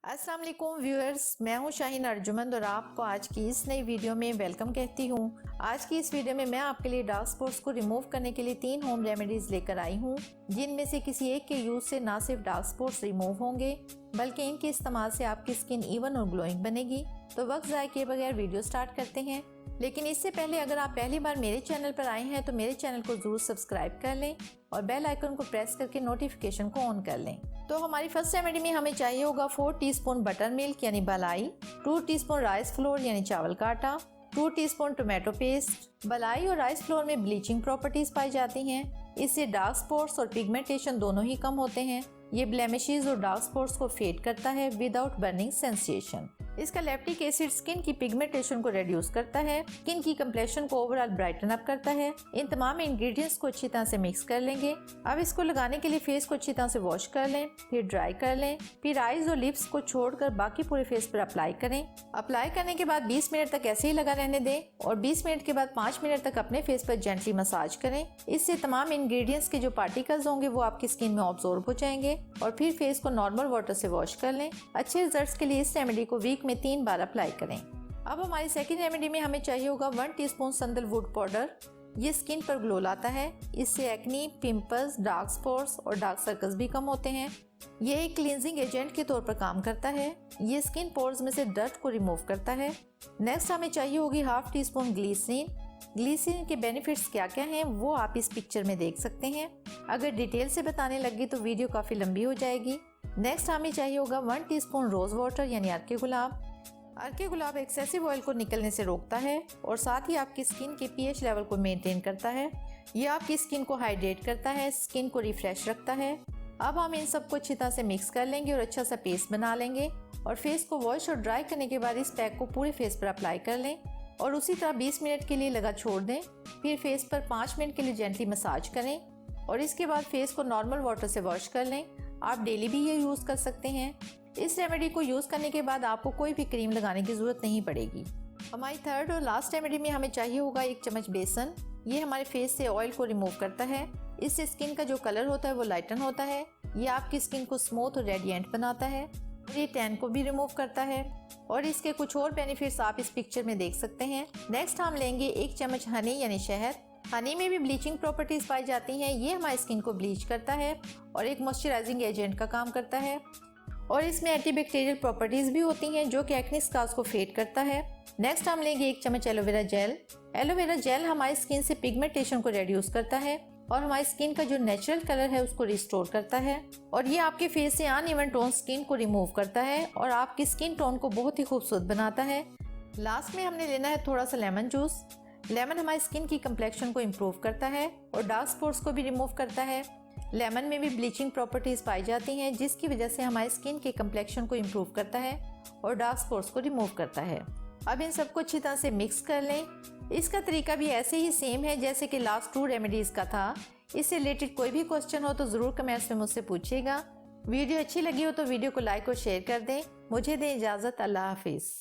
अस्सलाम वालेकुम व्यूअर्स, मैं हूं शाहीन अर्जुमंद और आपको आज की इस नई वीडियो में वेलकम कहती हूं। आज की इस वीडियो में मैं आपके लिए डार्क स्पॉट्स को रिमूव करने के लिए 3 होम रेमेडीज लेकर आई हूं, जिनमें से किसी एक के यूज से ना सिर्फ डार्क स्पॉट्स रिमूव होंगे बल्कि इनके इस्तेमाल से आपकी स्किन इवन और ग्लोइंग बनेगी। तो वक्त ज़ाया किए बगैर वीडियो स्टार्ट करते हैं। लेकिन इससे पहले अगर आप पहली बार मेरे चैनल पर आए हैं तो मेरे चैनल को जरूर सब्सक्राइब कर लें और बेल आइकन को प्रेस करके नोटिफिकेशन को ऑन कर लें। तो हमारी फर्स्ट रेमेडी में हमें चाहिए होगा 4 टीस्पून बटर मिल्क यानी बलाई, 2 टीस्पून राइस फ्लोर यानी चावल का आटा, 2 टीस्पून टोमेटो पेस्ट। बलाई और राइस फ्लोर में ब्लीचिंग प्रॉपर्टीज पाई जाती हैं। इससे डार्क स्पॉट्स और पिगमेंटेशन दोनों ही कम होते हैं। ये ब्लेमिशेस और डार्क स्पॉट्स को फेड करता है विदाउट बर्निंग सेंसेशन। इसका लैक्टिक एसिड स्किन की पिगमेंटेशन को रिड्यूस करता है, स्किन की कंप्लेक्शन को ओवरऑल ब्राइटन अप करता है। इन तमाम इंग्रेडिएंट्स को अच्छी तरह से मिक्स कर लेंगे। अब इसको लगाने के लिए फेस को अच्छी तरह से वॉश कर लें, फिर ड्राई कर लें, फिर आईज और लिप्स को छोड़कर बाकी पूरे फेस पर अप्लाई करें। अप्लाई करने के बाद 20 मिनट तक ऐसे ही लगा रहने दें और 20 मिनट के बाद 5 मिनट तक अपने फेस पर जेंटली मसाज करें। इससे तमाम इंग्रेडिएंट्स के जो पार्टिकल्स होंगे वो आपकी स्किन में ऑब्जॉर्ब हो जाएंगे और फिर फेस को नॉर्मल वाटर से वॉश कर लें। अच्छे रिजल्ट्स के लिए इस रेमेडी को वीक में 3 बार अप्लाई करें। अब हमारी सेकंड रेमेडी में हमें चाहिए होगा 1 टीस्पून सैंडलवुड पाउडर। ये स्किन पर ग्लो लाता है। इससे एक्नी, पिंपल्स, डार्क स्पॉट्स और डार्क सर्कल्स भी कम होते हैं। ये एक क्लींजिंग एजेंट के तौर पर काम करता है। ये स्किन पोर्स में से डर्ट को रिमूव करता है। नेक्स्ट हमें चाहिए होगी 1/2 टीस्पून ग्लिसरीन। ग्लिसरीन के बेनिफिट्स क्या क्या हैं वो आप इस पिक्चर में देख सकते हैं। अगर डिटेल से बताने लगी तो वीडियो काफी लंबी हो जाएगी। नेक्स्ट हमें चाहिए होगा 1 टीस्पून रोज वाटर यानी अर्के गुलाब। अर्के गुलाब एक्सेसिव ऑयल को निकलने से रोकता है और साथ ही आपकी स्किन के पीएच लेवल को मेंटेन करता है। यह आपकी स्किन को हाइड्रेट करता है, स्किन को रिफ्रेश रखता है। अब हम इन सबको अच्छी तरह से मिक्स कर लेंगे और अच्छा सा पेस्ट बना लेंगे और फेस को वॉश और ड्राई करने के बाद इस पैक को पूरे फेस पर अप्लाई कर लें और उसी तरह 20 मिनट के लिए लगा छोड़ दें। फिर फेस पर 5 मिनट के लिए जेंटली मसाज करें और इसके बाद फेस को नॉर्मल वाटर से वॉश कर लें। आप डेली भी ये यूज़ कर सकते हैं। इस रेमेडी को यूज़ करने के बाद आपको कोई भी क्रीम लगाने की ज़रूरत नहीं पड़ेगी। हमारी थर्ड और लास्ट रेमेडी में हमें चाहिए होगा 1 चम्मच बेसन। ये हमारे फेस से ऑयल को रिमूव करता है। इससे स्किन का जो कलर होता है वो लाइटन होता है। ये आपकी स्किन को स्मूथ और रेडिएंट बनाता है। ये टैन को भी रिमूव करता है और इसके कुछ और बेनिफिट्स आप इस पिक्चर में देख सकते हैं। नेक्स्ट हम लेंगे 1 चम्मच हनी यानी शहद। हनी में भी ब्लीचिंग प्रॉपर्टीज पाई जाती हैं। ये हमारी स्किन को ब्लीच करता है और एक मॉइस्चराइजिंग एजेंट का काम करता है और इसमें एंटीबैक्टीरियल प्रॉपर्टीज भी होती हैं जो कि एक्ने स्कार्स को फेड करता है। नेक्स्ट हम लेंगे 1 चम्मच एलोवेरा जेल। एलोवेरा जेल हमारी स्किन से पिगमेंटेशन को रिड्यूस करता है और हमारी स्किन का जो नेचुरल कलर है उसको रिस्टोर करता है और ये आपके फेस से अनइवन टोन स्किन को रिमूव करता है और आपकी स्किन टोन को बहुत ही खूबसूरत बनाता है। लास्ट में हमने लेना है थोड़ा सा लेमन जूस। लेमन हमारी स्किन की कंप्लेक्शन को इम्प्रूव करता है और डार्क स्पॉट्स को भी रिमूव करता है। लेमन में भी ब्लीचिंग प्रॉपर्टीज पाई जाती हैं जिसकी वजह से हमारी स्किन के कंप्लेक्शन को इम्प्रूव करता है और डार्क स्पॉट्स को रिमूव करता है। अब इन सबको अच्छी तरह से मिक्स कर लें। इसका तरीका भी ऐसे ही सेम है जैसे कि लास्ट 2 रेमेडीज का था। इससे रिलेटेड कोई भी क्वेश्चन हो तो ज़रूर कमेंट्स में मुझसे पूछिएगा। वीडियो अच्छी लगी हो तो वीडियो को लाइक और शेयर कर दें। मुझे दें इजाज़त। अल्लाह हाफिज़।